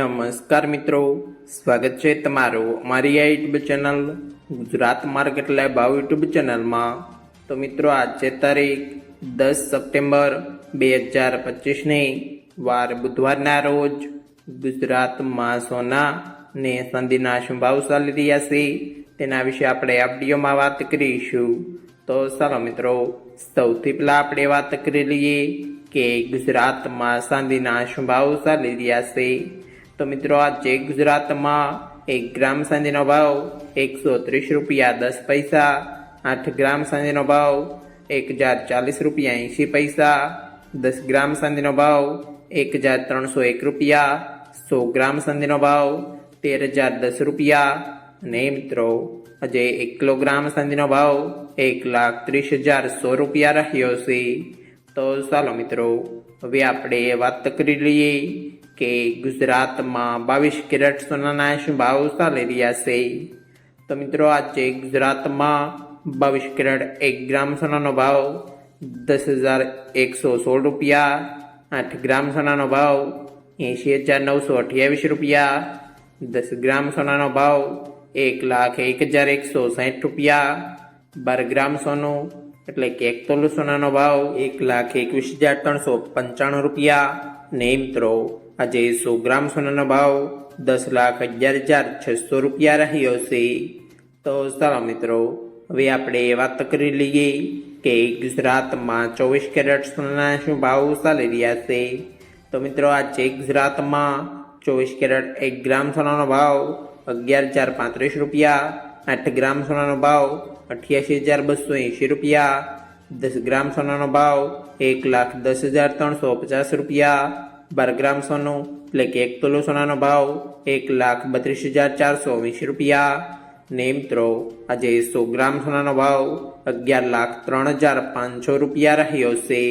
નમસ્કાર મિત્રો, સ્વાગત છે તમારું અમારી આ YouTube channel Gujarat market live ભાવ યુટ્યુબ ચેનલમાં। તો મિત્રો આજે તારીખ 10 સપ્ટેમ્બર 2025ની વાર બુધવારના રોજ ગુજરાતમાં સોના ને ચાંદીના શું ભાવ ચાલી રહ્યા છે તેના વિશે આપણે આ વિડીયોમાં વાત કરીશું। તો ચાલો મિત્રો, સૌથી પહેલા આપણે વાત કરી લઈએ કે ગુજરાતમાં ચાંદીના શું ભાવ ચાલી રહ્યા છે। તો મિત્રો આજે ગુજરાતમાં 1 ગ્રામ ચાંદીનો ભાવ 130 રૂપિયા 10 પૈસા, 8 ગ્રામ ચાંદીનો ભાવ 1040 રૂપિયા 80 પૈસા, 10 ગ્રામ ચાંદીનો ભાવ 1301 રૂપિયા, 100 ગ્રામ ચાંદીનો ભાવ 13010 રૂપિયા અને મિત્રો આજે 1 કિલોગ્રામ ચાંદીનો ભાવ 1,30,100 રૂપિયા રહ્યો છે। તો ચાલો મિત્રો, હવે આપણે વાત કરી લઈએ કે ગુજરાતમાં 22 કેરેટ સોનાના શું ભાવ ચાલી રહ્યા છે। તો મિત્રો આજે ગુજરાતમાં 22 કેરેટ 1 ગ્રામ સોનાનો ભાવ 10,116 રૂપિયા, 8 ગ્રામ સોનાનો ભાવ 80,928 રૂપિયા, 10 ગ્રામ સોનાનો ભાવ 1,01,160 રૂપિયા, 12 ગ્રામ સોનું એટલે કે 1 તોલો સોનાનો ભાવ 1,21,395 રૂપિયા ને મિત્રો આજે 100 ગ્રામ સોનાનો ભાવ 10,11,600 રૂપિયા રહ્યો છે। તો ચાલો મિત્રો, હવે આપણે વાત કરી લઈએ કે ગુજરાતમાં 24 કેરેટ સોનાના શું ભાવ ચાલી રહ્યા છે। તો મિત્રો આજે ગુજરાતમાં 24 કેરેટ 1 ગ્રામ સોનાનો ભાવ 11,035 રૂપિયા, 8 ગ્રામ સોનાનો ભાવ 88,280 રૂપિયા, 10 ગ્રામ સોનાનો ભાવ 1,10,350 રૂપિયા, 12 ગ્રામ સોનું એટલે કે 1 તોલો સોનાનો ભાવ 1,32,420 રૂપિયા ને મિત્રો આજે 100 ગ્રામ સોનાનો ભાવ 11,03,500 રૂપિયા રહ્યો છે।